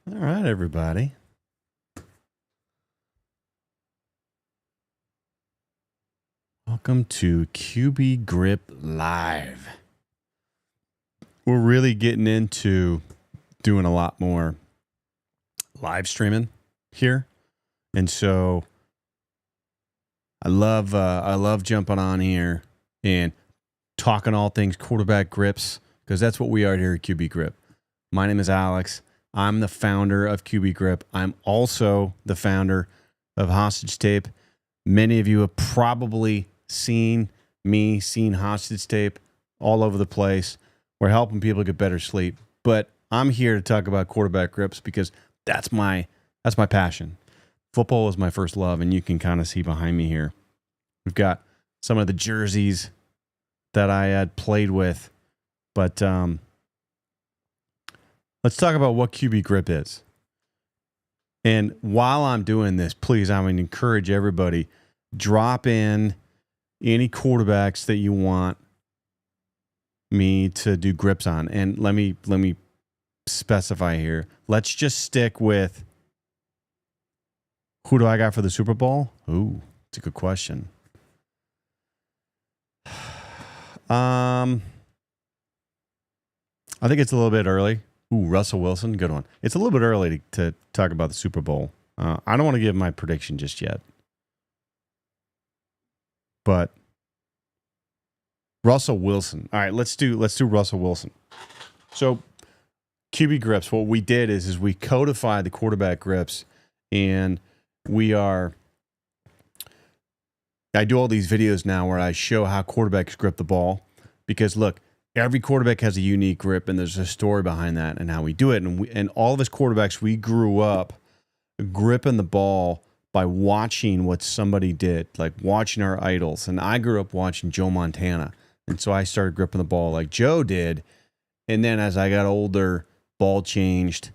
All right, everybody. Welcome to QB Grip Live. We're really getting into doing a lot more live streaming here. And so I love jumping on here and talking all things quarterback grips, because that's what we are here at QB Grip. My name is Alex. I'm the founder of QB Grip. I'm also the founder of Hostage Tape. Many of you have probably seen Hostage Tape all over the place. We're helping people get better sleep. But I'm here to talk about quarterback grips because that's my passion. Football was my first love, and you can kind of see behind me here. We've got some of the jerseys that I had played with. But let's talk about what QB Grip is. And while I'm doing this, please, I would encourage everybody, drop in any quarterbacks that you want me to do grips on. And let me specify here. Let's just stick with, who do I got for the Super Bowl? Ooh, it's a good question. I think it's a little bit early. Ooh, Russell Wilson, good one. It's a little bit early to talk about the Super Bowl. I don't want to give my prediction just yet. But Russell Wilson. All right, let's do Russell Wilson. So QB grips, what we did is we codified the quarterback grips, and I do all these videos now where I show how quarterbacks grip the ball, because look, every quarterback has a unique grip, and there's a story behind that and how we do it. And all of us quarterbacks, we grew up gripping the ball by watching what somebody did, like watching our idols. And I grew up watching Joe Montana. And so I started gripping the ball like Joe did. And then as I got older, ball changed,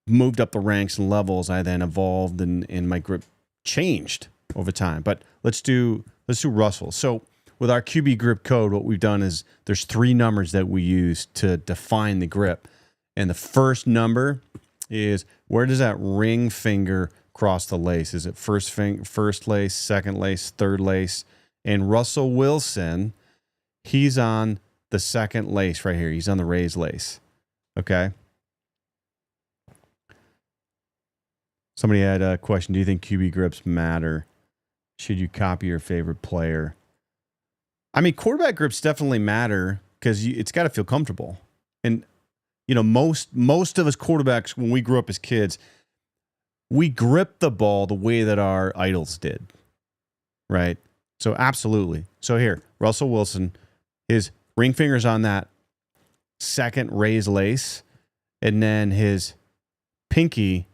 moved up the ranks and levels. I then evolved, and my grip changed over time. But let's do Russell. So with our QB grip code, what we've done is there's 3 numbers that we use to define the grip. And the first number is, where does that ring finger cross the lace? Is it first lace, second lace, third lace? And Russell Wilson, he's on the second lace right here. He's on the raised lace. Okay. Somebody had a question. Do you think QB grips matter? Should you copy your favorite player? I mean, quarterback grips definitely matter because it's got to feel comfortable. And, you know, most of us quarterbacks, when we grew up as kids, we gripped the ball the way that our idols did, right? So absolutely. So here, Russell Wilson, his ring finger's on that second raised lace, and then his pinky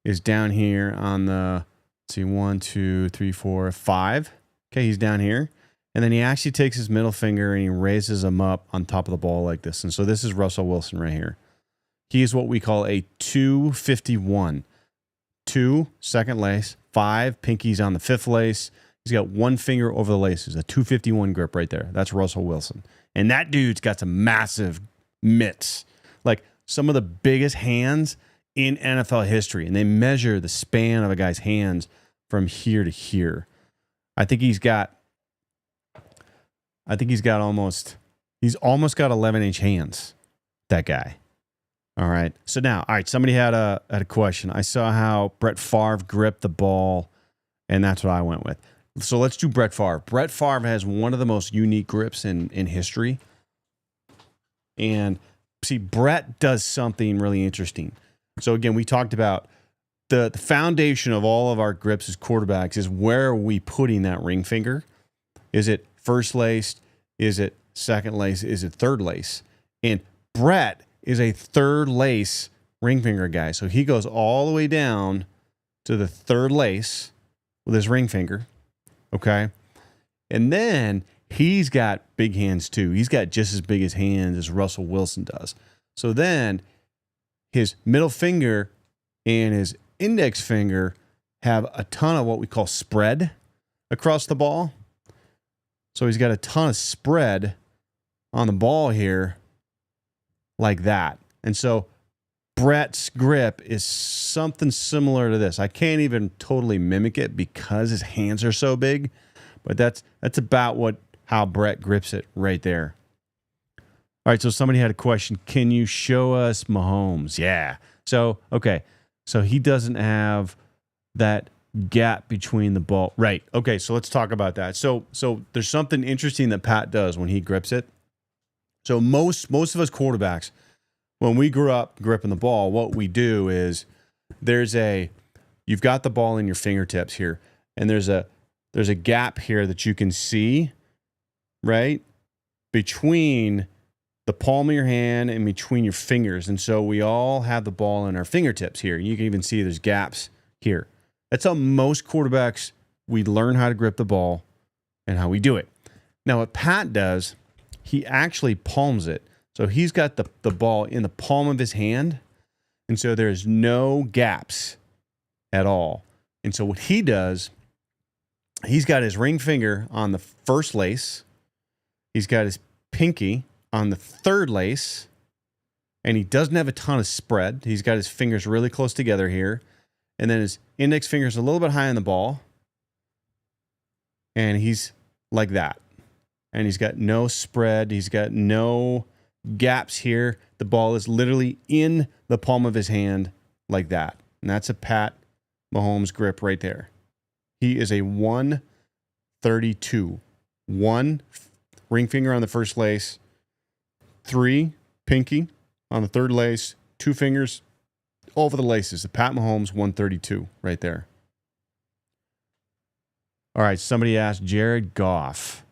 is down here on the, let's see, 1, 2, 3, 4, 5. Okay, he's down here. And then he actually takes his middle finger and he raises them up on top of the ball like this. And so this is Russell Wilson right here. He is what we call a 251. 2, second lace. 5, pinky's on the 5th lace. He's got 1 finger over the laces. A 251 grip right there. That's Russell Wilson. And that dude's got some massive mitts. Like some of the biggest hands in NFL history. And they measure the span of a guy's hands from here to here. I think he's almost got 11-inch hands, that guy. All right. So now, all right, somebody had a question. I saw how Brett Favre gripped the ball, and that's what I went with. So let's do Brett Favre. Brett Favre has one of the most unique grips in history. And see, Brett does something really interesting. So again, we talked about the foundation of all of our grips as quarterbacks is, where are we putting that ring finger? Is it first lace? Is it second lace? Is it third lace? And Brett is a third lace ring finger guy. So he goes all the way down to the third lace with his ring finger. Okay. And then he's got big hands too. He's got just as big as hands as Russell Wilson does. So then his middle finger and his index finger have a ton of what we call spread across the ball. So he's got a ton of spread on the ball here like that. And so Brett's grip is something similar to this. I can't even totally mimic it because his hands are so big, but that's about how Brett grips it right there. All right, so somebody had a question. Can you show us Mahomes? Yeah. So, okay. So he doesn't have that gap between the ball. Right. Okay, so let's talk about that. So there's something interesting that Pat does when he grips it. So most of us quarterbacks, when we grew up gripping the ball, what we do is you've got the ball in your fingertips here, and there's a gap here that you can see, right, between the palm of your hand and between your fingers. And so we all have the ball in our fingertips here. You can even see there's gaps here. That's how most quarterbacks, we learn how to grip the ball and how we do it. Now, what Pat does, he actually palms it. So he's got the ball in the palm of his hand. And so there's no gaps at all. And so what he does, he's got his ring finger on the first lace. He's got his pinky on the third lace, and he doesn't have a ton of spread. He's got his fingers really close together here, and then his index finger's a little bit high on the ball, and he's like that. And he's got no spread. He's got no gaps here. The ball is literally in the palm of his hand like that. And that's a Pat Mahomes grip right there. He is a 132. 1 ring finger on the first lace, 3 pinky on the third lace, 2 fingers over the laces. The Pat Mahomes 132 right there. All right, somebody asked Jared Goff.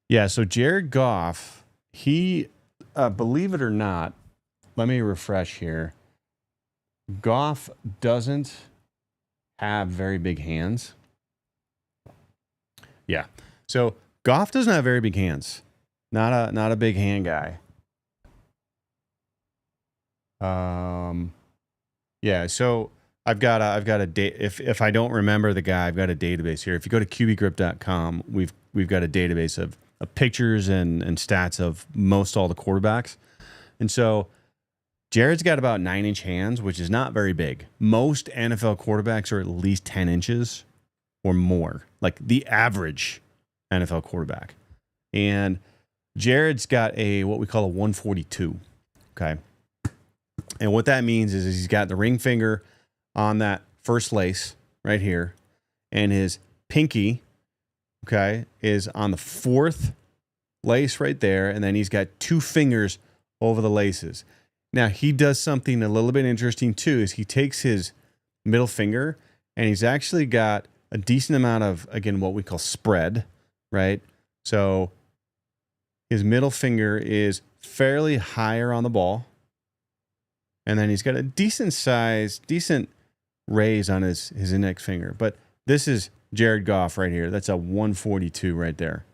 Yeah, so Jared Goff, he, believe it or not, let me refresh here. Goff doesn't have very big hands. Yeah, so Goff doesn't have very big hands. Not a big hand guy. Yeah, so I've got a if I don't remember the guy, I've got a database here. If you go to qbgrip.com, we've got a database of pictures and stats of most all the quarterbacks. And so Jared's got about 9-inch hands, which is not very big. Most NFL quarterbacks are at least 10 inches or more, like the average NFL quarterback. And Jared's got what we call a 142. Okay. And what that means is he's got the ring finger on that first lace right here, and his pinky, okay, is on the fourth lace right there, and then he's got 2 fingers over the laces. Now, he does something a little bit interesting too, is he takes his middle finger, and he's actually got a decent amount of, again, what we call spread, right? So his middle finger is fairly higher on the ball, and then he's got a decent raise on his index finger. But this is Jared Goff right here. That's a 142 right there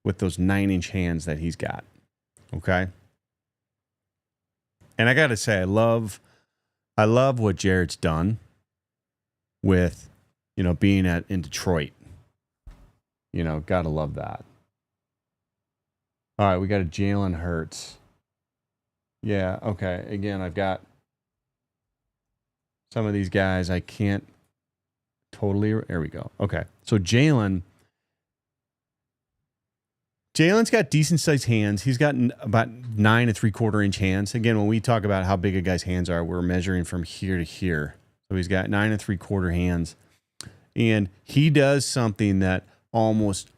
with those 9-inch hands that he's got. Okay. And I got to say, I love what Jared's done with, being in Detroit. Got to love that. All right, we got a Jalen Hurts. Yeah, okay. Again, I've got some of these guys I can't totally. There we go. Okay, so Jalen's got decent sized hands. He's got about 9 3/4 inch hands. Again, when we talk about how big a guy's hands are, we're measuring from here to here. So he's got 9 3/4 hands, and he does something that almost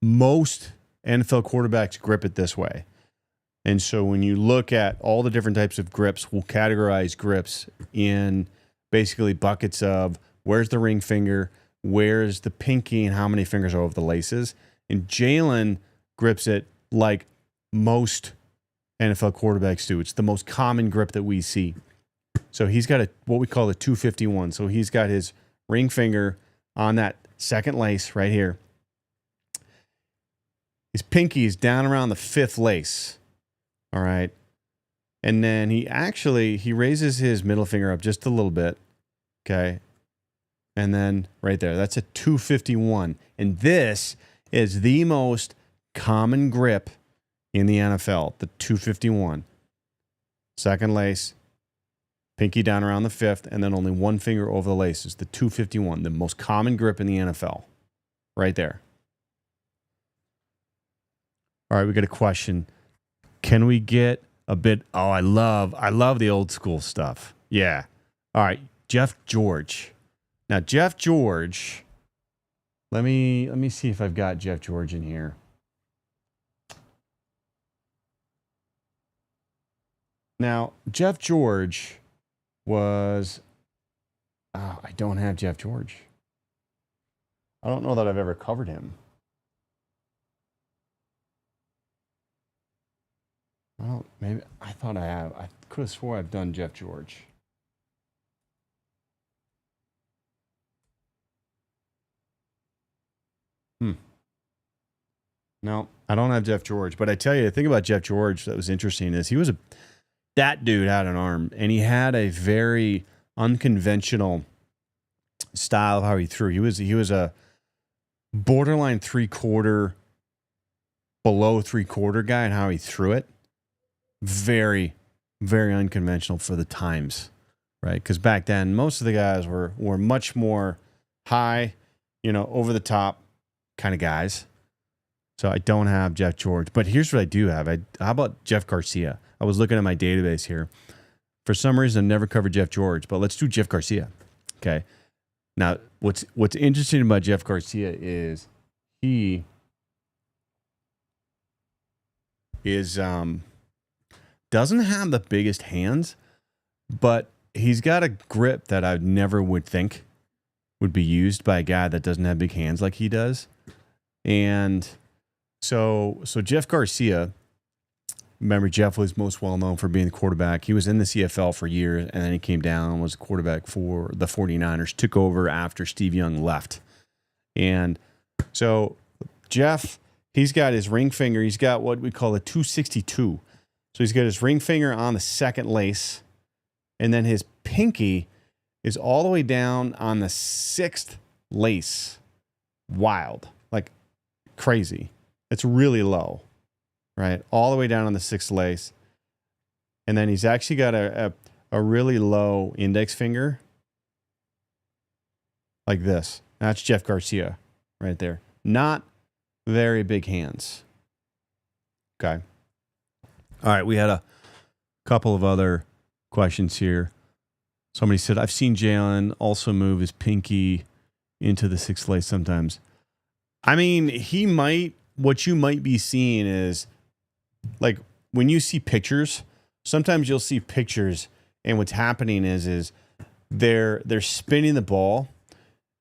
most NFL quarterbacks grip it this way. And so when you look at all the different types of grips, we'll categorize grips in basically buckets of where's the ring finger, where's the pinky, and how many fingers are over the laces. And Jalen grips it like most NFL quarterbacks do. It's the most common grip that we see. So he's got what we call a 251. So he's got his ring finger on that second lace right here. His pinky is down around the 5th lace. All right. And then he raises his middle finger up just a little bit. Okay. And then right there, that's a 251. And this is the most common grip in the NFL, the 251. Second lace, pinky down around the fifth, and then only one finger over the laces. The 251, the most common grip in the NFL, right there. All right, we got a question. Can we get a bit? Oh, I love the old school stuff. Yeah. All right, Jeff George. Now, Jeff George. Let me see if I've got Jeff George in here. Now, Jeff George was. Oh, I don't have Jeff George. I don't know that I've ever covered him. Well, maybe I thought I have. I could have swore I've done Jeff George. No, I don't have Jeff George. But I tell you, the thing about Jeff George that was interesting is that dude had an arm, and he had a very unconventional style of how he threw. He was a borderline 3/4, below 3/4 guy and how he threw it. Very, very unconventional for the times, right? Because back then, most of the guys were much more high, over the top kind of guys. So I don't have Jeff George. But here's what I do have. How about Jeff Garcia? I was looking at my database here. For some reason, I never covered Jeff George, but let's do Jeff Garcia. Okay. Now, what's interesting about Jeff Garcia is he is doesn't have the biggest hands, but he's got a grip that I never would think would be used by a guy that doesn't have big hands like he does. And so Jeff Garcia, remember, Jeff was most well known for being the quarterback. He was in the CFL for years, and then he came down and was a quarterback for the 49ers, took over after Steve Young left. And so Jeff, he's got his ring finger. He's got what we call a 262. So he's got his ring finger on the second lace, and then his pinky is all the way down on the sixth lace. Wild. Like crazy. It's really low, right? All the way down on the sixth lace. And then he's actually got a really low index finger. Like this. That's Jeff Garcia right there. Not very big hands. Okay. All right, we had a couple of other questions here. Somebody said, I've seen Jalen also move his pinky into the sixth lace sometimes. I mean, what you might be seeing is, like, when you see pictures, sometimes you'll see pictures, and what's happening is they're spinning the ball,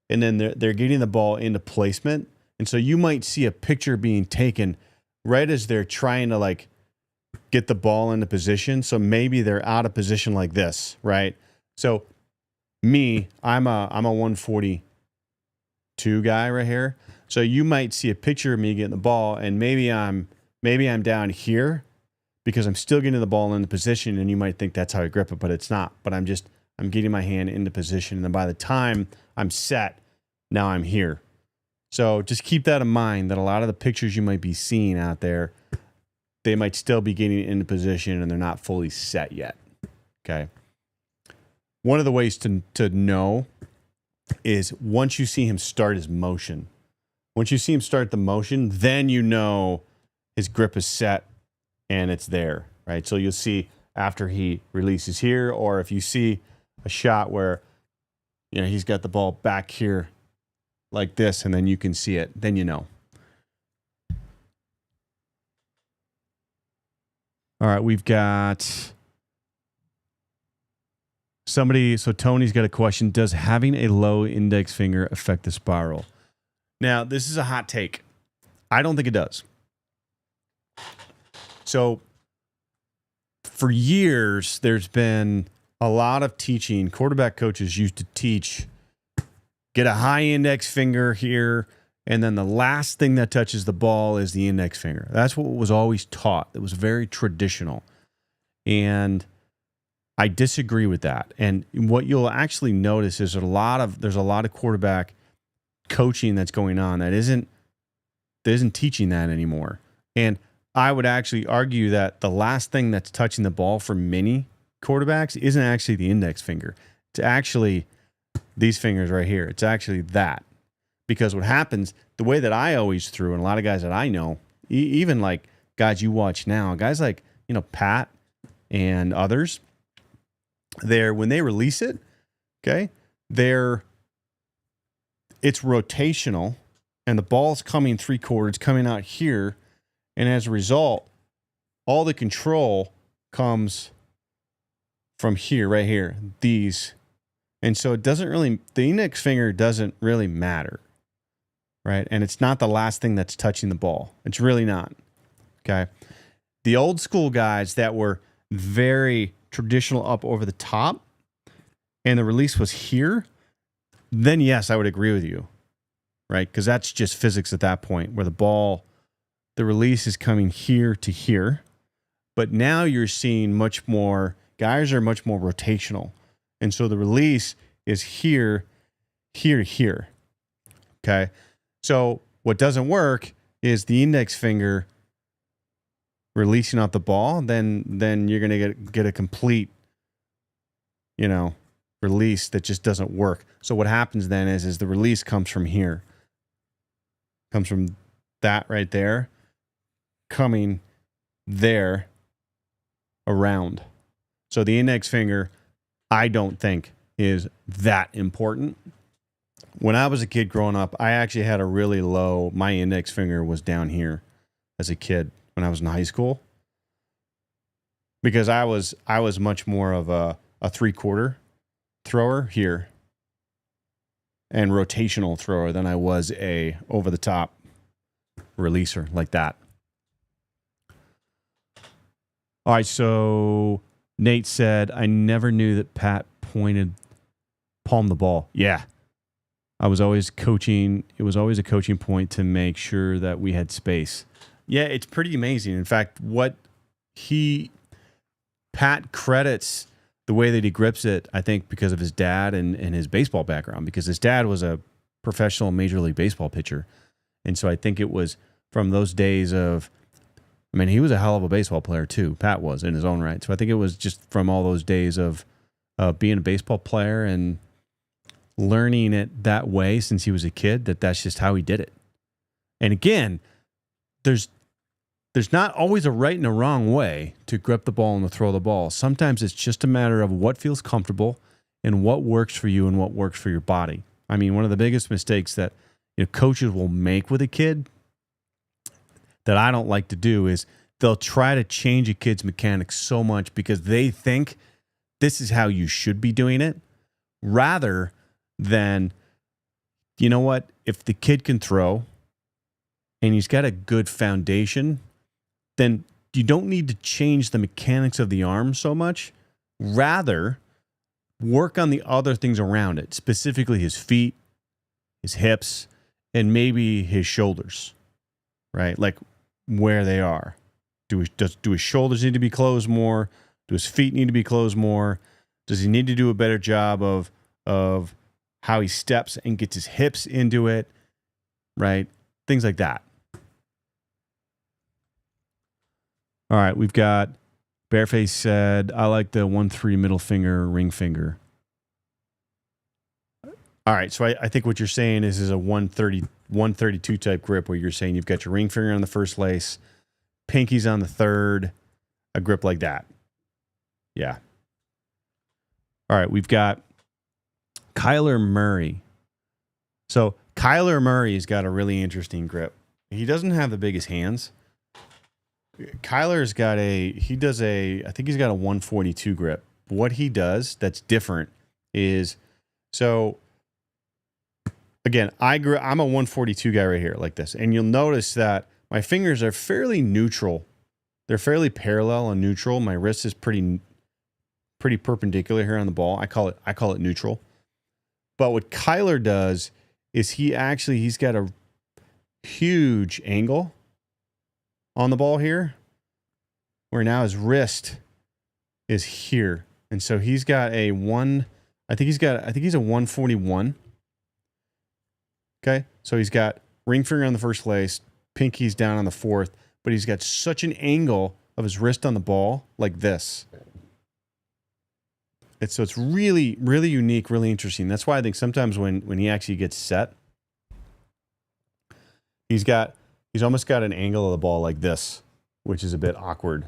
and then they're getting the ball into placement. And so you might see a picture being taken right as they're trying to, like, get the ball into position. So maybe they're out of position like this, right? So I'm a 142 guy right here. So you might see a picture of me getting the ball, and maybe I'm down here because I'm still getting the ball into position, and you might think that's how I grip it, but it's not. But I'm getting my hand into position, and then by the time I'm set, now I'm here. So just keep that in mind, that a lot of the pictures you might be seeing out there, they might still be getting into position and they're not fully set yet. Okay. One of the ways to know is once you see him start his motion. Once you see him start the motion, then you know his grip is set and it's there, right? So you'll see after he releases here, or if you see a shot where, he's got the ball back here like this, and then you can see it, then you know. All right, we've got somebody. So Tony's got a question. Does having a low index finger affect the spiral? Now, this is a hot take. I don't think it does. So for years, there's been a lot of teaching. Quarterback coaches used to teach, get a high index finger here, and then the last thing that touches the ball is the index finger. That's what was always taught. It was very traditional. And I disagree with that. And what you'll actually notice is there's a lot of quarterback coaching that's going on that isn't teaching that anymore. And I would actually argue that the last thing that's touching the ball for many quarterbacks isn't actually the index finger. It's actually these fingers right here. It's actually that. Because what happens, the way that I always threw, and a lot of guys that I know, even like guys you watch now, guys like, Pat and others, when they release it, okay, it's rotational, and the ball's coming 3/4, it's coming out here, and as a result, all the control comes from here, right here, these. And so the index finger doesn't really matter, right? And it's not the last thing that's touching the ball. It's really not, okay? The old school guys that were very traditional up over the top and the release was here, then yes, I would agree with you, right? Because that's just physics at that point where the release is coming here to here. But now you're seeing guys are much more rotational. And so the release is here, here to here. Okay. So what doesn't work is the index finger releasing off the ball. Then you're going to get a complete, release that just doesn't work. So what happens then is the release comes from here. Comes from that right there, coming there around. So the index finger, I don't think is that important. When I was a kid growing up, I actually had my index finger was down here as a kid when I was in high school. Because I was much more of a 3/4 thrower here and rotational thrower than I was a over the top releaser like that. All right, so Nate said, I never knew that Pat palmed the ball. Yeah. I was always coaching. It was always a coaching point to make sure that we had space. Yeah, it's pretty amazing. In fact, Pat credits the way that he grips it, I think, because of his dad and his baseball background, because his dad was a professional Major League Baseball pitcher. And so I think it was from those days he was a hell of a baseball player too. Pat was in his own right. So I think it was just from all those days of being a baseball player and learning it that way since he was a kid, that's just how he did it. And again, there's not always a right and a wrong way to grip the ball and to throw the ball. Sometimes it's just a matter of what feels comfortable and what works for you and what works for your body. I mean, one of the biggest mistakes that coaches will make with a kid that I don't like to do is they'll try to change a kid's mechanics so much because they think this is how you should be doing it, rather than, if the kid can throw and he's got a good foundation, then you don't need to change the mechanics of the arm so much. Rather, work on the other things around it, specifically his feet, his hips, and maybe his shoulders, right? Like where they are. Do his shoulders need to be closed more? Do his feet need to be closed more? Does he need to do a better job of how he steps and gets his hips into it, right? Things like that. All right, we've got Bareface said, I like the 1-3 middle finger, ring finger. All right, so I think what you're saying is a 132 type grip where you're saying you've got your ring finger on the first lace, pinky's on the third, a grip like that. Yeah. All right, we've got Kyler Murray. So Kyler Murray's got a really interesting grip. He doesn't have the biggest hands. Kyler's got I think he's got a 142 grip. What he does that's different is, so again, I'm a 142 guy right here like this. And you'll notice that my fingers are fairly neutral. They're fairly parallel and neutral. My wrist is pretty perpendicular here on the ball. I call it neutral. But what Kyler does is he's got a huge angle on the ball here, where now his wrist is here. And so he's got I think he's a 141. Okay. So he's got ring finger on the first lace, pinky's down on the fourth, but he's got such an angle of his wrist on the ball like this. it's really, really unique, really interesting. That's why I think sometimes when he actually gets set, he's almost got an angle of the ball like this, which is a bit awkward.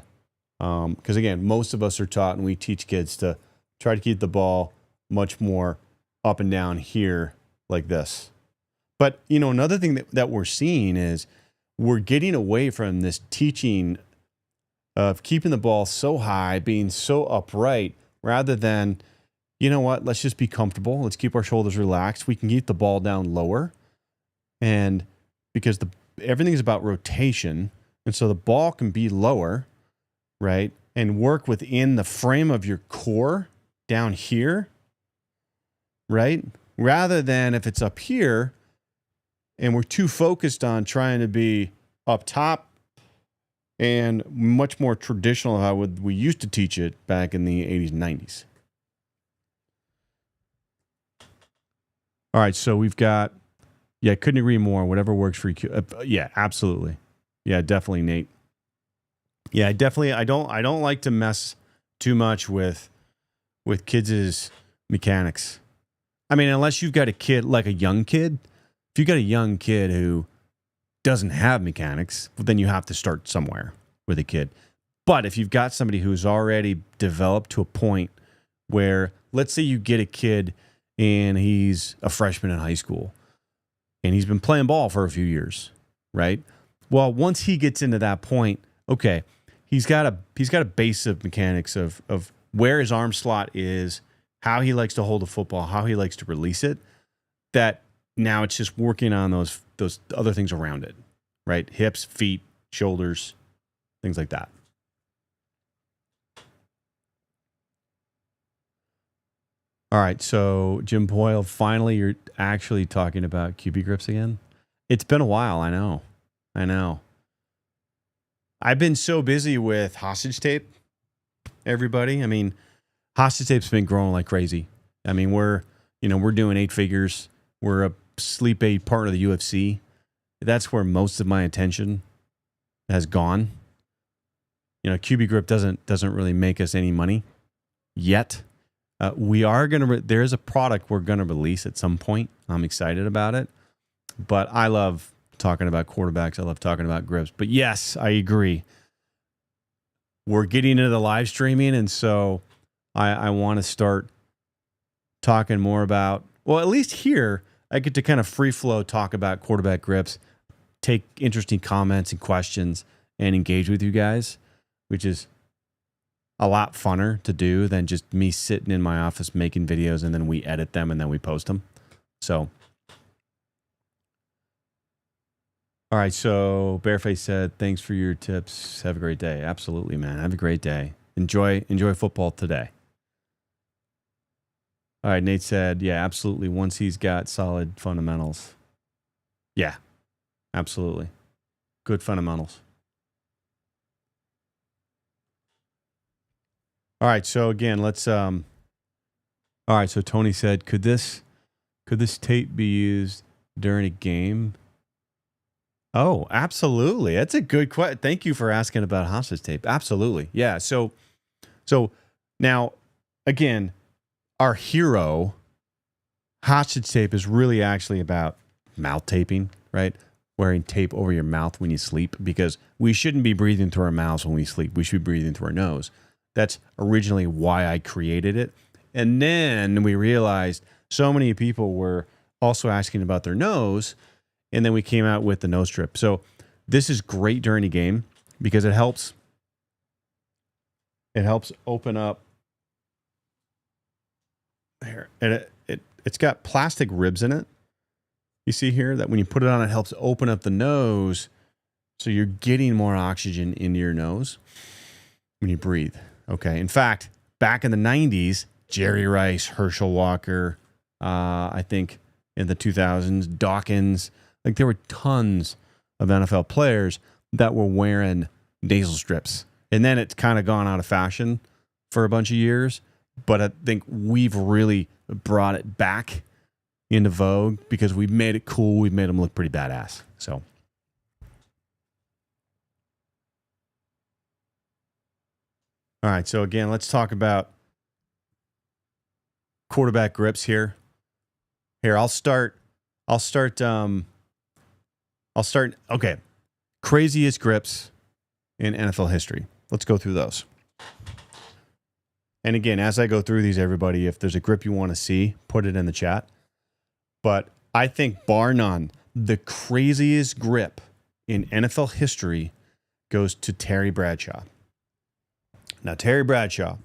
Because again, most of us are taught, and we teach kids to try to keep the ball much more up and down here like this. But another thing that we're seeing is we're getting away from this teaching of keeping the ball so high, being so upright, rather than, let's just be comfortable. Let's keep our shoulders relaxed. We can keep the ball down lower. And because everything is about rotation, and so the ball can be lower, right? And work within the frame of your core down here, right? Rather than if it's up here and we're too focused on trying to be up top and much more traditional how we used to teach it back in the 80s and 90s. All right, so we've got, couldn't agree more. Whatever works for you. Yeah, absolutely. Yeah, definitely, Nate. Yeah, definitely. I don't like to mess too much with kids' mechanics. I mean, unless you've got a kid, like a young kid. If you've got a young kid who doesn't have mechanics, then you have to start somewhere with a kid. But if you've got somebody who's already developed to a point where, let's say you get a kid and he's a freshman in high school and he's been playing ball for a few years, right? Well, once he gets into that point, okay, he's got a base of mechanics of where his arm slot is, how he likes to hold a football, how he likes to release it. That now it's just working on those other things around it, right? Hips, feet, shoulders, things like that. All right, so Jim Boyle, finally you're actually talking about QB grips again. It's been a while, I know. I've been so busy with hostage tape, everybody. I mean, hostage tape's been growing like crazy. I mean, we're doing 8 figures. We're a sleep aid part of the UFC. That's where most of my attention has gone. QB grip doesn't really make us any money yet. We are gonna. There is a product we're gonna release at some point. I'm excited about it. But I love talking about quarterbacks. I love talking about grips. But yes, I agree. We're getting into the live streaming, and so I want to start talking more about. Well, at least here I get to kind of free flow talk about quarterback grips, take interesting comments and questions, and engage with you guys, which is a lot funner to do than just me sitting in my office making videos and then we edit them and then we post them. So, all right. So Bareface said, "Thanks for your tips. Have a great day." Absolutely, man. Have a great day. Enjoy football today. All right. Nate said, "Yeah, absolutely. Once he's got solid fundamentals." Yeah, absolutely. Good fundamentals. All right, so again, let's all right, so Tony said, could this tape be used during a game? Oh, absolutely. That's a good question. Thank you for asking about hostage tape. Absolutely. Yeah. So now again, our hero hostage tape is really actually about mouth taping, right? Wearing tape over your mouth when you sleep, because we shouldn't be breathing through our mouths when we sleep. We should be breathing through our nose. That's originally why I created it. And then we realized so many people were also asking about their nose. And then we came out with the nose strip. So this is great during a game because it helps open up here. And it's got plastic ribs in it. You see here that when you put it on, it helps open up the nose. So you're getting more oxygen into your nose when you breathe. Okay. In fact, back in the 90s, Jerry Rice, Herschel Walker, I think in the 2000s, Dawkins, like there were tons of NFL players that were wearing nasal strips. And then it's kind of gone out of fashion for a bunch of years. But I think we've really brought it back into vogue because we've made it cool. We've made them look pretty badass. So. All right, so again, let's talk about quarterback grips here. Here, I'll start. Okay. Craziest grips in NFL history. Let's go through those. And again, as I go through these, everybody, if there's a grip you want to see, put it in the chat. But I think, bar none, the craziest grip in NFL history goes to Terry Bradshaw. Now, Terry Bradshaw,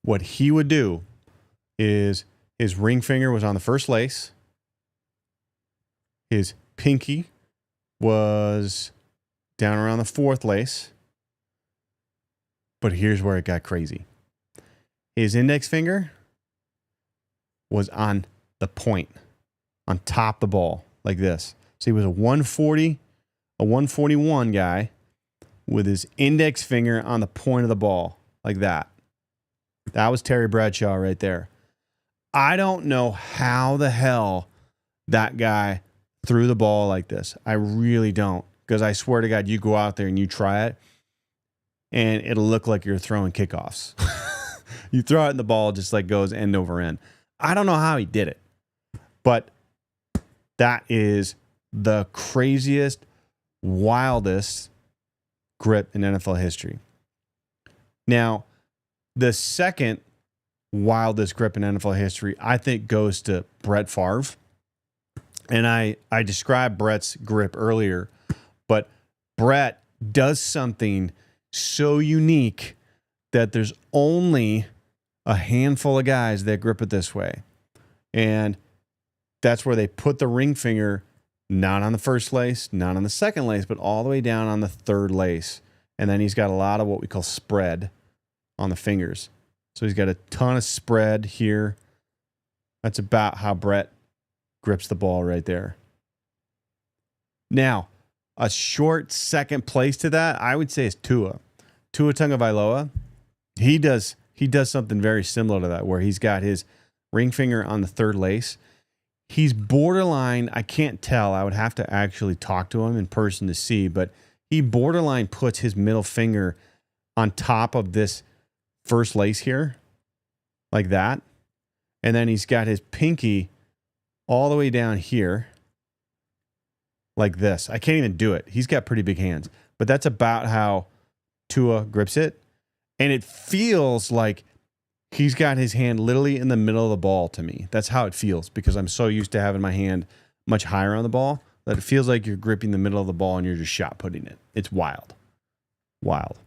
what he would do is his ring finger was on the first lace. His pinky was down around the fourth lace. But here's where it got crazy. His index finger was on the point, on top of the ball, like this. So he was a 140, a 141 guy with his index finger on the point of the ball, like that. That was Terry Bradshaw right there. I don't know how the hell that guy threw the ball like this. I really don't. Because I swear to God, you go out there and you try it, and it'll look like you're throwing kickoffs. You throw it and the ball just like goes end over end. I don't know how he did it, but that is the craziest, wildest grip in NFL history. Now, the second wildest grip in NFL history, I think, goes to Brett Favre. And I described Brett's grip earlier, but Brett does something so unique that there's only a handful of guys that grip it this way. And that's where they put the ring finger not on the first lace, not on the second lace, but all the way down on the third lace. And then he's got a lot of what we call spread on the fingers. So he's got a ton of spread here. That's about how Brett grips the ball right there. Now, a short second place to that, I would say, is Tua Tagovailoa. He does something very similar to that, where he's got his ring finger on the third lace. He's borderline, I can't tell. I would have to actually talk to him in person to see, but he borderline puts his middle finger on top of this first lace here, like that. And then he's got his pinky all the way down here, like this. I can't even do it. He's got pretty big hands, but that's about how Tua grips it. And it feels like he's got his hand literally in the middle of the ball to me. That's how it feels, because I'm so used to having my hand much higher on the ball that it feels like you're gripping the middle of the ball and you're just shot putting it. It's wild. Wild.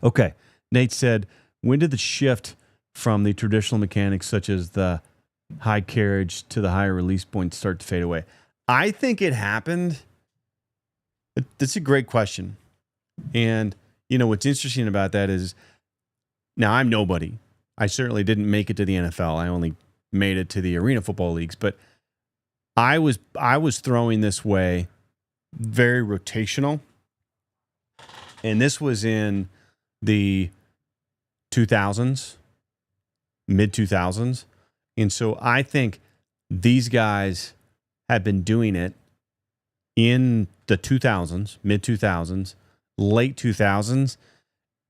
Okay. Nate said, when did the shift from the traditional mechanics such as the high carriage to the higher release point start to fade away? I think it happened. That's a great question. And you know, what's interesting about that is, now I'm nobody. I certainly didn't make it to the NFL. I only made it to the arena football leagues, but I was throwing this way, very rotational. And this was in the 2000s, mid 2000s. And so I think these guys had been doing it in the 2000s, mid 2000s, late 2000s.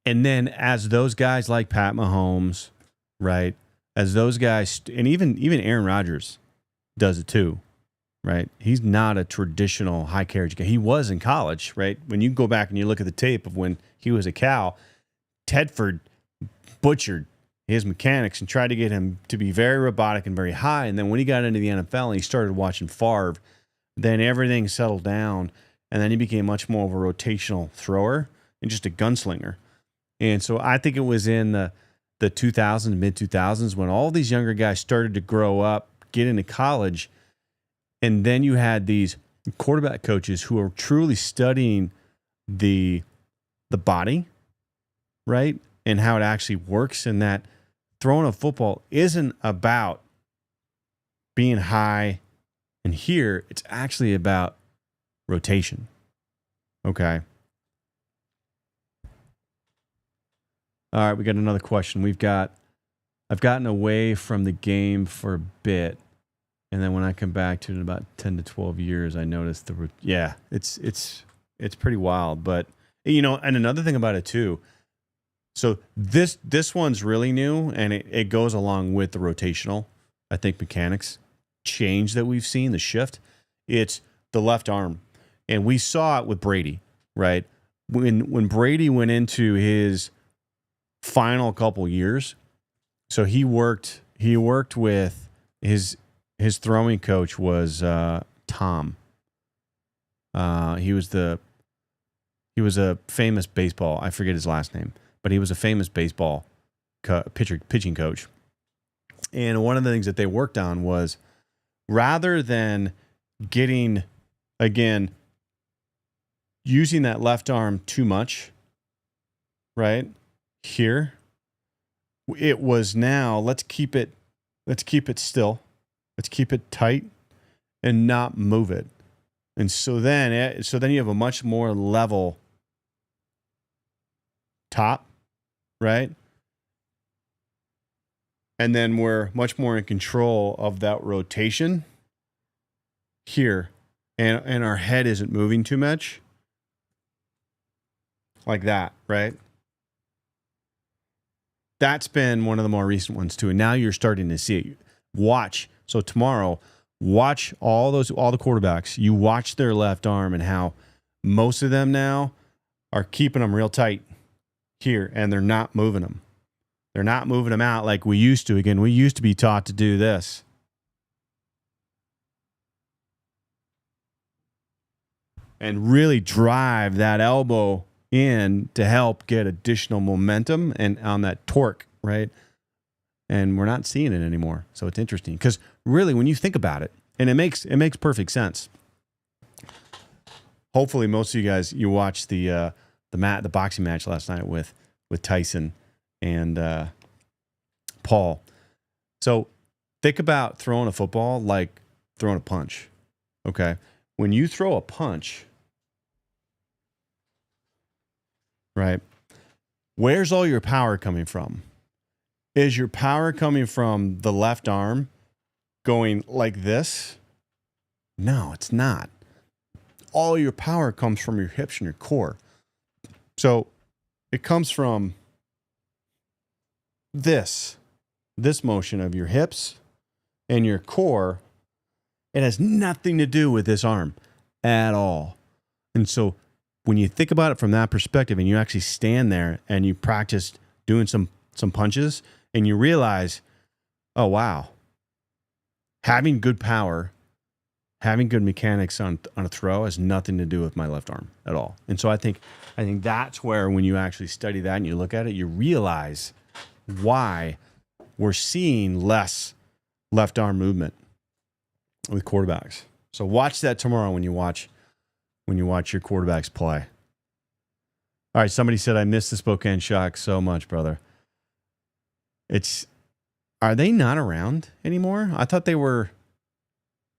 And then as those guys like Pat Mahomes, right? As those guys, and even Aaron Rodgers does it too, right? He's not a traditional high carriage guy. He was in college, right? When you go back and you look at the tape of when he was a Cal, Tedford butchered his mechanics and tried to get him to be very robotic and very high. And then when he got into the NFL and he started watching Favre, then everything settled down. And then he became much more of a rotational thrower and just a gunslinger. And so I think it was in the 2000s, mid 2000s, when all these younger guys started to grow up, get into college. And then you had these quarterback coaches who are truly studying the body, right? And how it actually works, and that throwing a football isn't about being high and here. It's actually about rotation. Okay. All right, we got another question. I've gotten away from the game for a bit, and then when I come back to it in about 10 to 12 years, I noticed it's pretty wild. But you know, and another thing about it too, So this one's really new, and it goes along with the rotational, I think, mechanics change that we've seen, the shift. It's the left arm. And we saw it with Brady, right? When Brady went into his final couple years, so he worked with his throwing coach was Tom. He was a famous baseball. I forget his last name, but he was a famous baseball pitching coach. And one of the things that they worked on was rather than getting, again, using that left arm too much, right here, it was now let's keep it still, let's keep it tight, and not move it. And so then you have a much more level top, right? And then we're much more in control of that rotation here. And our head isn't moving too much. Like that, right? That's been one of the more recent ones too. And now you're starting to see it. Watch. So tomorrow, watch all the quarterbacks. You watch their left arm and how most of them now are keeping them real tight here, and they're not moving them. They're not moving them out like we used to. Again, we used to be taught to do this. And really drive that elbow in to help get additional momentum and on that torque, right? And we're not seeing it anymore. So it's interesting because really when you think about it, and it makes perfect sense. Hopefully most of you guys, you watched the boxing match last night with Tyson and Paul. So think about throwing a football like throwing a punch. Okay. When you throw a punch, right, where's all your power coming from? Is your power coming from the left arm going like this? No, it's not. All your power comes from your hips and your core. So it comes from this motion of your hips and your core. It has nothing to do with this arm at all. And so when you think about it from that perspective and you actually stand there and you practice doing some punches and you realize, oh, wow, having good power, having good mechanics on a throw has nothing to do with my left arm at all. And so I think that's where when you actually study that and you look at it, you realize why we're seeing less left arm movement with quarterbacks. So watch that tomorrow when you watch your quarterbacks play. All right, somebody said I missed the Spokane Shock so much, brother. Are they not around anymore? I thought they were.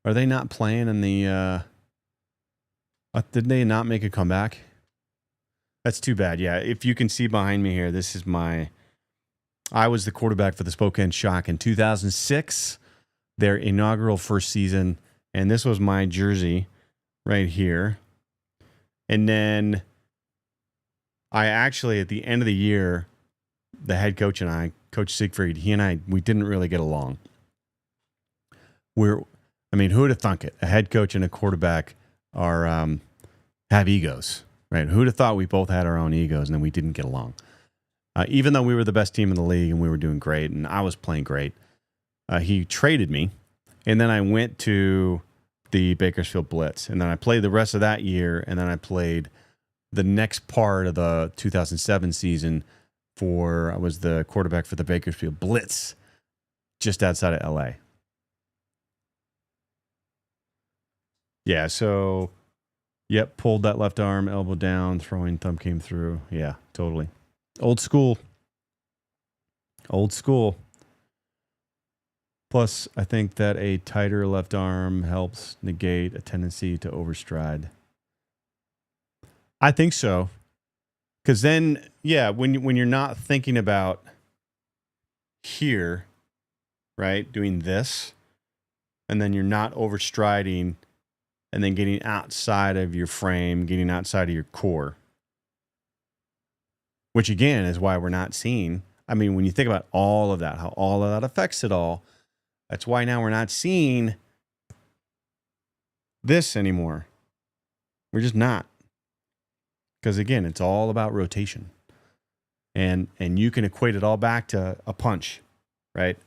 Are they not playing in the did they not make a comeback? That's too bad. Yeah, if you can see behind me here, this is I was the quarterback for the Spokane Shock in 2006, their inaugural first season, and this was my jersey right here. And then I actually, at the end of the year, the head coach and I, Coach Siegfried, we didn't really get along. Who would have thunk it? A head coach and a quarterback have egos, right? Who'd have thought we both had our own egos and then we didn't get along? Even though we were the best team in the league and we were doing great and I was playing great, he traded me, and then I went to the Bakersfield Blitz, and then I played the rest of that year, and then I played the next part of the 2007 season I was the quarterback for the Bakersfield Blitz just outside of LA. Yeah, so yep, pulled that left arm, elbow down, throwing thumb came through. Yeah, totally. Old school. Plus, I think that a tighter left arm helps negate a tendency to overstride. I think so. Because then, yeah, when you're not thinking about here, right, doing this, and then you're not overstriding and then getting outside of your frame, getting outside of your core. which again is why we're not seeing. I mean, when you think about all of that, how all of that affects it all, that's why now we're not seeing this anymore. We're just not. Because again, it's all about rotation. And you can equate it all back to a punch, right?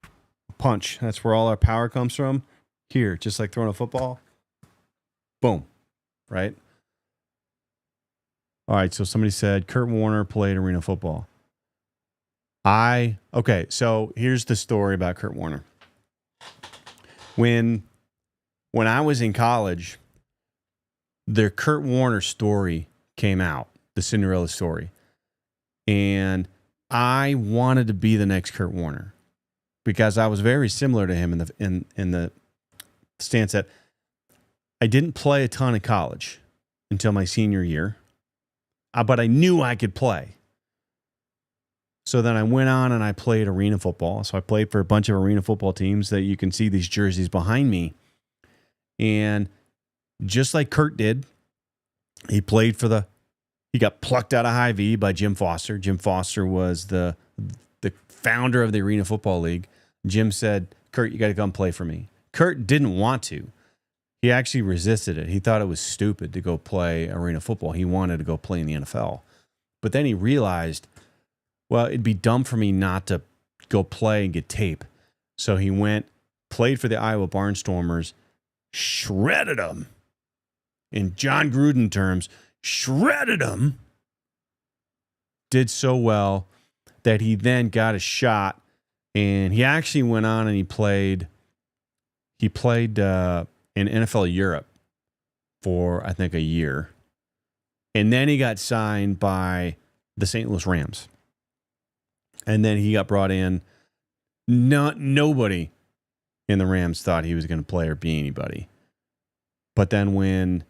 A punch. That's where all our power comes from. Here, just like throwing a football. Boom. Right? All right, so somebody said Kurt Warner played arena football. Okay, so here's the story about Kurt Warner. When I was in college, the Kurt Warner story came out, the Cinderella story. And I wanted to be the next Kurt Warner because I was very similar to him in the stance that I didn't play a ton in college until my senior year, but I knew I could play. So then I went on and I played arena football. So I played for a bunch of arena football teams that you can see these jerseys behind me. And just like Kurt did, he got plucked out of Hy-Vee by Jim Foster. Jim Foster was the founder of the Arena Football League. Jim said, Kurt, you got to come play for me. Kurt didn't want to. He actually resisted it. He thought it was stupid to go play arena football. He wanted to go play in the NFL. But then he realized, well, it'd be dumb for me not to go play and get tape. So he went, played for the Iowa Barnstormers, shredded them. In John Gruden terms, shredded them. Did so well that he then got a shot, and he actually went on and he played in NFL Europe for, I think, a year. And then he got signed by the St. Louis Rams. And then he got brought in. Nobody in the Rams thought he was going to play or be anybody. But then when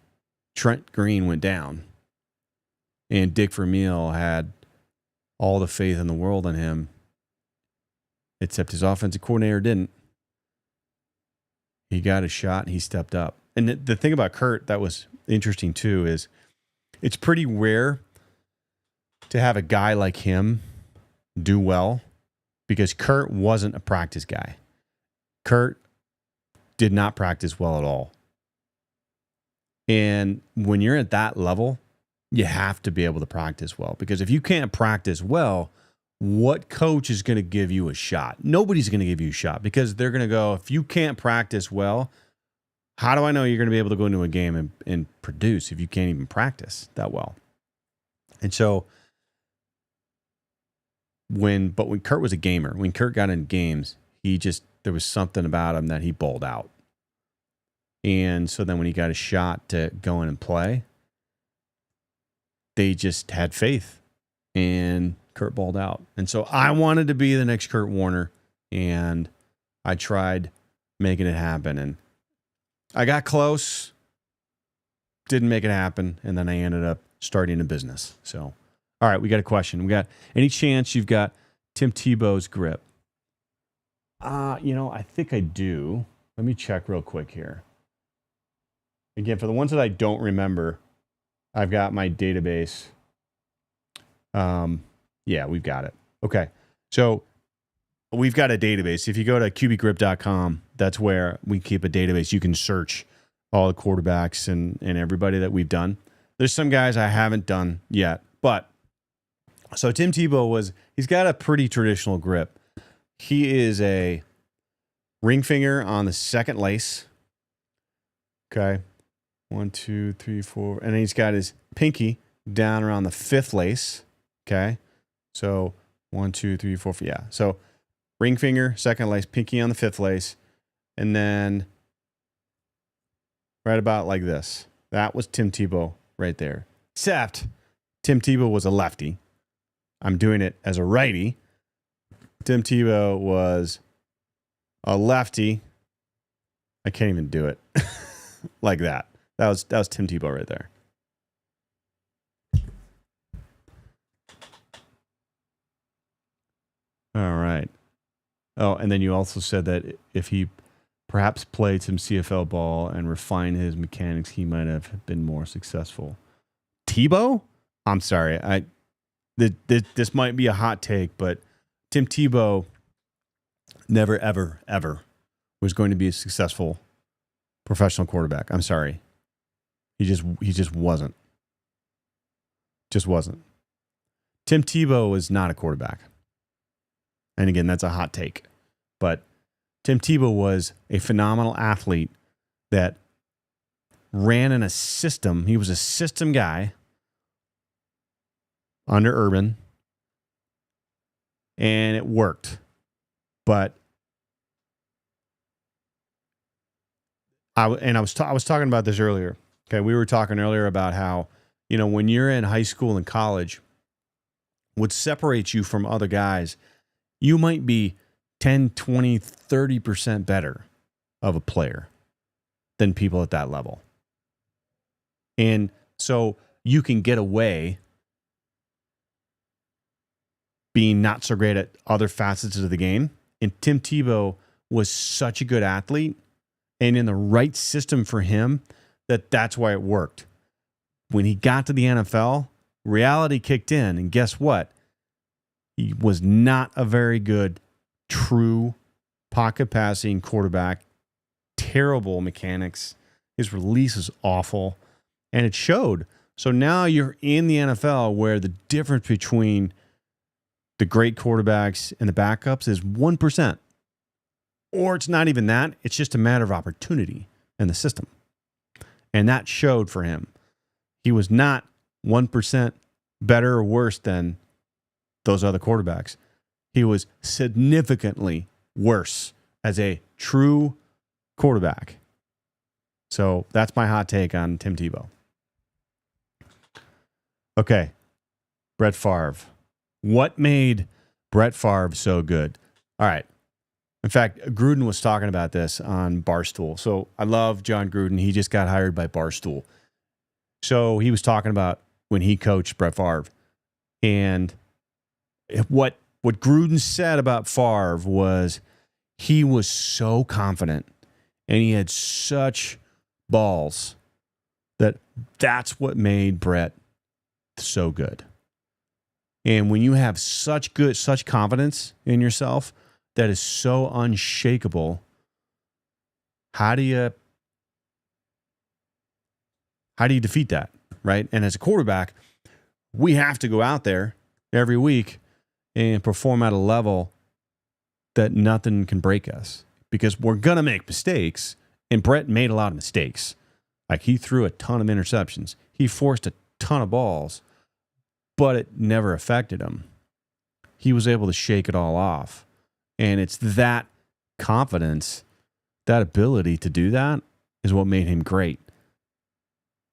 Trent Green went down and Dick Vermeil had all the faith in the world in him, except his offensive coordinator didn't, he got a shot and he stepped up. And the thing about Kurt that was interesting too is it's pretty rare to have a guy like him do well because Kurt wasn't a practice guy. Kurt did not practice well at all. And when you're at that level, you have to be able to practice well. Because if you can't practice well, what coach is going to give you a shot? Nobody's going to give you a shot because they're going to go, if you can't practice well, how do I know you're going to be able to go into a game and produce if you can't even practice that well? And so when Kurt was a gamer, when Kurt got in games, there was something about him that he balled out. And so then when he got a shot to go in and play, they just had faith and Kurt balled out. And so I wanted to be the next Kurt Warner and I tried making it happen and I got close, didn't make it happen. And then I ended up starting a business. So, all right, we got a question. We got any chance you've got Tim Tebow's grip? I think I do. Let me check real quick here. Again, for the ones that I don't remember, I've got my database. Yeah, we've got it. Okay. So we've got a database. If you go to qbgrip.com, that's where we keep a database. You can search all the quarterbacks and everybody that we've done. There's some guys I haven't done yet, but so Tim Tebow he's got a pretty traditional grip. He is a ring finger on the second lace. Okay. 1, 2, 3, 4. And then he's got his pinky down around the fifth lace. Okay. So 1, 2, 3, 4. Yeah. So ring finger, second lace, pinky on the fifth lace. And then right about like this. That was Tim Tebow right there. Except Tim Tebow was a lefty. I'm doing it as a righty. Tim Tebow was a lefty. I can't even do it like that. That was Tim Tebow right there. All right. Oh, and then you also said that if he perhaps played some CFL ball and refined his mechanics, he might have been more successful. Tebow? I'm sorry. This might be a hot take, but Tim Tebow never, ever, ever was going to be a successful professional quarterback. I'm sorry. He just wasn't. Just wasn't. Tim Tebow is not a quarterback. And again, that's a hot take. But Tim Tebow was a phenomenal athlete that ran in a system. He was a system guy under Urban, and it worked. But I was talking about this earlier. Okay, we were talking earlier about how, when you're in high school and college, what separates you from other guys, you might be 10, 20, 30% better of a player than people at that level. And so you can get away being not so great at other facets of the game. And Tim Tebow was such a good athlete and in the right system for him that's why it worked. When he got to the NFL, reality kicked in, and guess what? He was not a very good, true pocket passing quarterback. Terrible mechanics. His release is awful, and it showed. So now you're in the NFL where the difference between the great quarterbacks and the backups is 1%. Or it's not even that. It's just a matter of opportunity in the system. And that showed for him. He was not 1% better or worse than those other quarterbacks. He was significantly worse as a true quarterback. So that's my hot take on Tim Tebow. Okay. Brett Favre. What made Brett Favre so good? All right. In fact, Gruden was talking about this on Barstool. So I love John Gruden. He just got hired by Barstool. So he was talking about when he coached Brett Favre. And what Gruden said about Favre was he was so confident and he had such balls that's what made Brett so good. And when you have such confidence in yourself that is so unshakable, how do you defeat that, right? And as a quarterback, we have to go out there every week and perform at a level that nothing can break us because we're going to make mistakes. And Brett made a lot of mistakes. Like he threw a ton of interceptions. He forced a ton of balls, but it never affected him. He was able to shake it all off. And it's that confidence, that ability to do that is what made him great.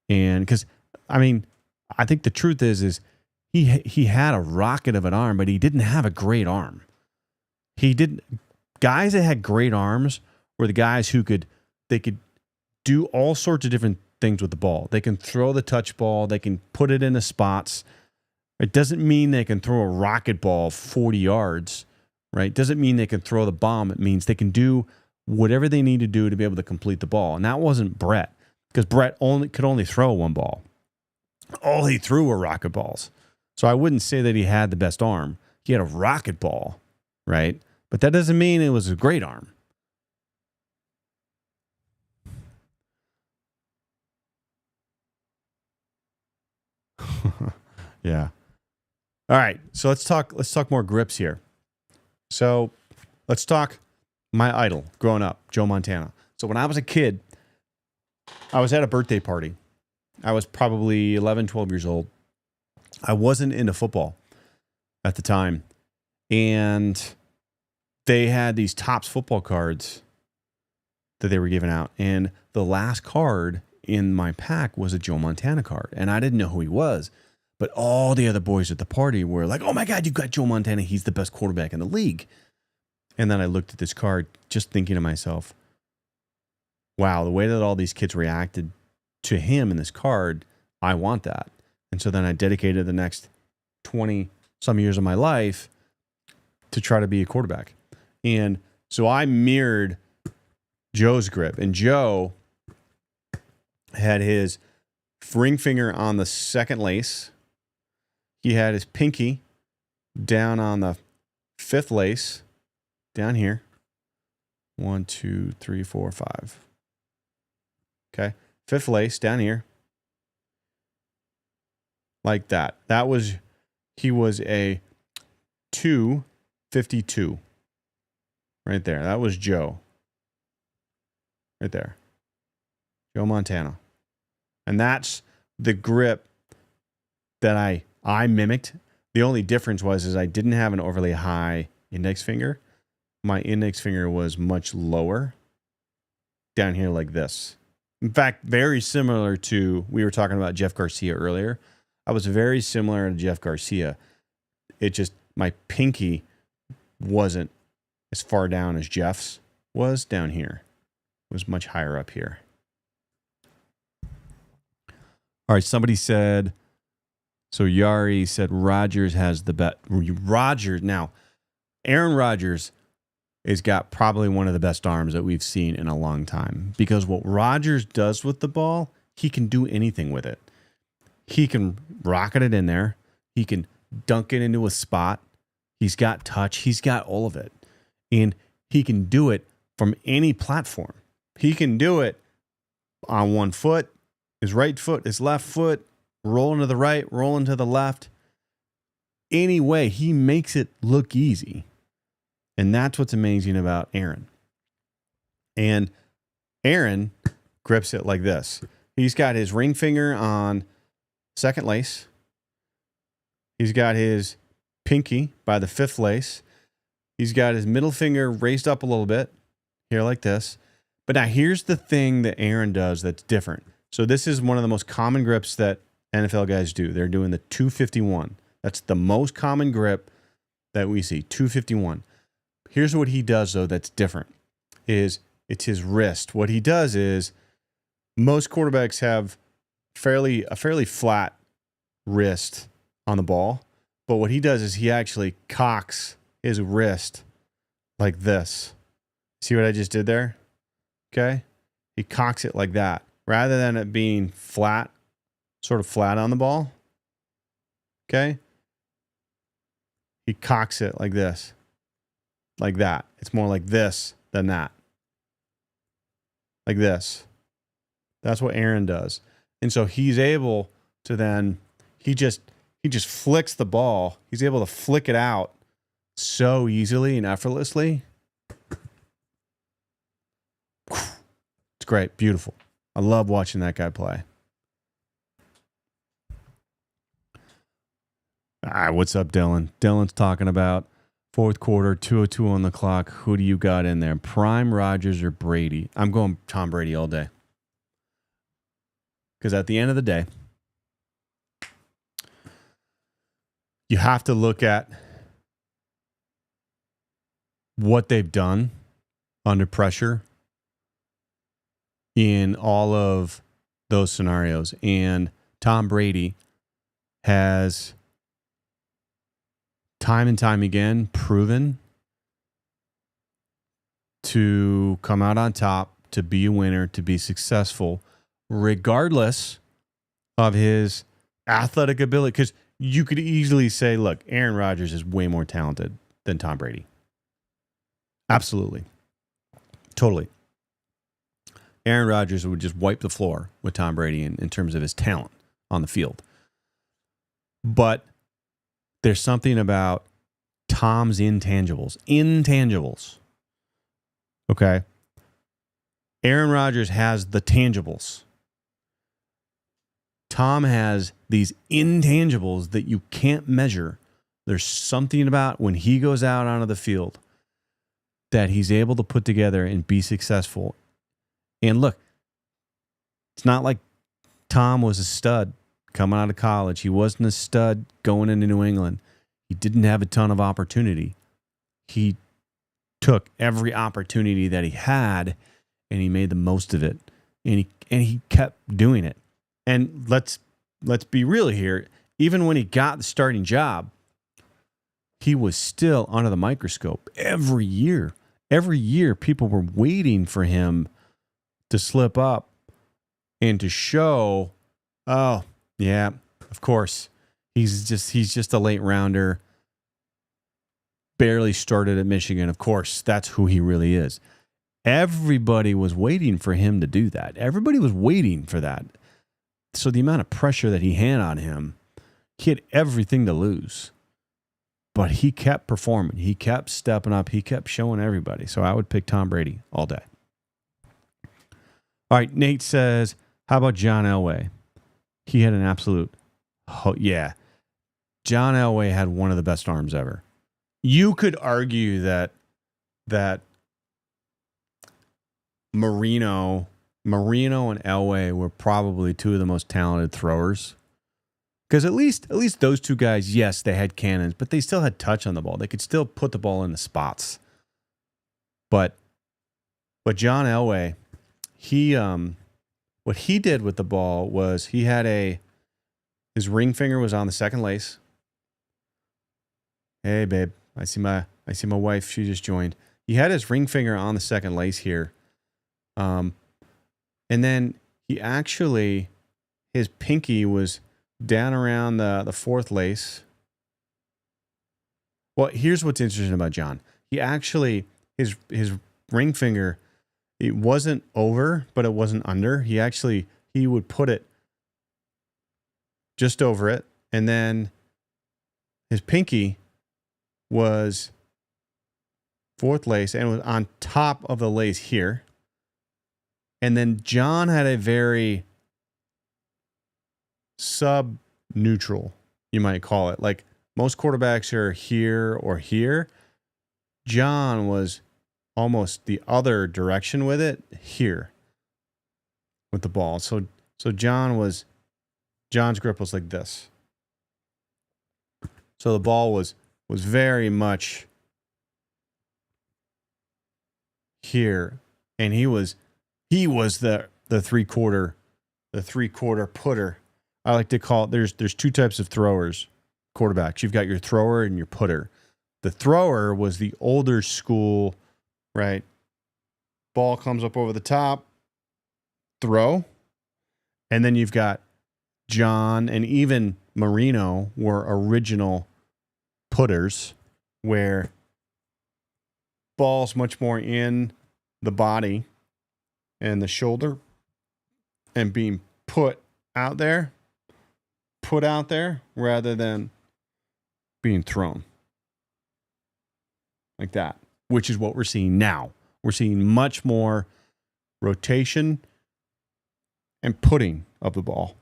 And because, I think the truth is he had a rocket of an arm, but he didn't have a great arm. Guys that had great arms were the guys who could do all sorts of different things with the ball. They can throw the touch ball. They can put it into spots. It doesn't mean they can throw a rocket ball 40 yards, right? It doesn't mean they can throw the bomb. It means they can do whatever they need to do to be able to complete the ball. And that wasn't Brett, because Brett could only throw one ball. All he threw were rocket balls. So I wouldn't say that he had the best arm. He had a rocket ball, right? But that doesn't mean it was a great arm. Yeah. All right. So let's talk more grips here. So let's talk my idol growing up, Joe Montana. So when I was a kid, I was at a birthday party. I was probably 11, 12 years old. I wasn't into football at the time. And they had these Topps football cards that they were giving out. And the last card in my pack was a Joe Montana card. And I didn't know who he was. But all the other boys at the party were like, oh my God, you got Joe Montana. He's the best quarterback in the league. And then I looked at this card just thinking to myself, wow, the way that all these kids reacted to him in this card, I want that. And so then I dedicated the next 20 some years of my life to try to be a quarterback. And so I mirrored Joe's grip. And Joe had his ring finger on the second lace he had his pinky down on the fifth lace, down here. 1, 2, 3, 4, 5. Okay. Fifth lace down here. Like that. He was a 252. Right there. That was Joe. Right there. Joe Montana. And that's the grip that I mimicked. The only difference is I didn't have an overly high index finger. My index finger was much lower down here like this. In fact, very similar to, we were talking about Jeff Garcia earlier. I was very similar to Jeff Garcia. It just, my pinky wasn't as far down as Jeff's was down here. It was much higher up here. All right, somebody said, so Yari said Rodgers has the bet. Rodgers, now, Aaron Rodgers has got probably one of the best arms that we've seen in a long time. Because what Rodgers does with the ball, he can do anything with it. He can rocket it in there. He can dunk it into a spot. He's got touch. He's got all of it. And he can do it from any platform. He can do it on one foot, his right foot, his left foot, rolling to the right, rolling to the left. Any way, he makes it look easy. And that's what's amazing about Aaron. And Aaron grips it like this. He's got his ring finger on second lace. He's got his pinky by the fifth lace. He's got his middle finger raised up a little bit here like this. But now here's the thing that Aaron does that's different. So this is one of the most common grips that NFL guys do. They're doing the 251. That's the most common grip that we see, 251. Here's what he does, though, that's different, is it's his wrist. What he does is most quarterbacks have a fairly flat wrist on the ball, but what he does is he actually cocks his wrist like this. See what I just did there? Okay? He cocks it like that. Rather than it being flat, sort of flat on the ball, okay? He cocks it like this. Like that. It's more like this than that. Like this. That's what Aaron does. And so he's able to then, he just flicks the ball. He's able to flick it out so easily and effortlessly. It's great. Beautiful. I love watching that guy play. All right, what's up, Dylan? Dylan's talking about fourth quarter, 2:02 on the clock. Who do you got in there? Prime, Rodgers, or Brady? I'm going Tom Brady all day. Because at the end of the day, you have to look at what they've done under pressure in all of those scenarios. And Tom Brady has time and time again proven to come out on top, to be a winner, to be successful, regardless of his athletic ability. Because you could easily say, look, Aaron Rodgers is way more talented than Tom Brady. Absolutely. Totally. Aaron Rodgers would just wipe the floor with Tom Brady in terms of his talent on the field. But there's something about Tom's intangibles. Intangibles. Okay? Aaron Rodgers has the tangibles. Tom has these intangibles that you can't measure. There's something about when he goes out onto the field that he's able to put together and be successful. And look, it's not like Tom was a stud coming out of college. He wasn't a stud going into New England. He didn't have a ton of opportunity. He took every opportunity that he had and he made the most of it. And he kept doing it. And let's be real here. Even when he got the starting job, he was still under the microscope every year. Every year, people were waiting for him to slip up and to show, oh, yeah, of course, He's just a late rounder. Barely started at Michigan. Of course, that's who he really is. Everybody was waiting for him to do that. Everybody was waiting for that. So the amount of pressure that he had on him, he had everything to lose. But he kept performing. He kept stepping up. He kept showing everybody. So I would pick Tom Brady all day. All right, Nate says, how about John Elway? He had an absolute, yeah. John Elway had one of the best arms ever. You could argue that Marino and Elway were probably two of the most talented throwers. Because at least those two guys, yes, they had cannons, but they still had touch on the ball. They could still put the ball in the spots. But John Elway, what he did with the ball was he had his ring finger was on the second lace. Hey babe, I see my wife, she just joined. He had his ring finger on the second lace here. And then his pinky was down around the fourth lace. Well, here's what's interesting about John. He actually, his ring finger, it wasn't over, but it wasn't under. He would put it just over it. And then his pinky was fourth lace and was on top of the lace here. And then John had a very sub-neutral, you might call it. Like most quarterbacks are here or here. John was almost the other direction with it, here with the ball. So John's grip was like this. So the ball was very much here, and he was the three-quarter putter. I like to call it, there's two types of throwers, quarterbacks. You've got your thrower and your putter. The thrower was the older school, right? Ball comes up over the top, throw. And then you've got John and even Marino were original putters, where ball's much more in the body and the shoulder and being put out there rather than being thrown like that, which is what we're seeing now. We're seeing much more rotation and putting of the ball.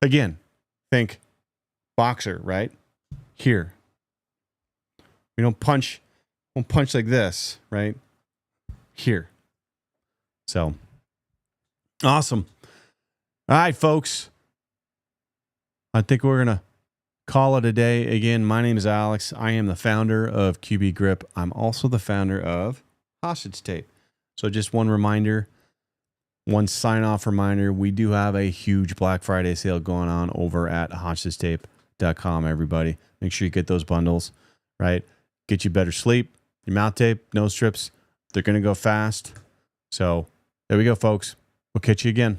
Again, think boxer, right? Here. We don't punch like this, right? Here. So, awesome. All right, folks. I think we're going to call it a day. Again, my name is Alex. I am the founder of QB Grip. I'm also the founder of Hostage Tape. So just one reminder, one sign-off reminder, we do have a huge Black Friday sale going on over at HostageTape.com, everybody. Make sure you get those bundles, right? Get you better sleep. Your mouth tape, nose strips, they're going to go fast. So there we go, folks. We'll catch you again.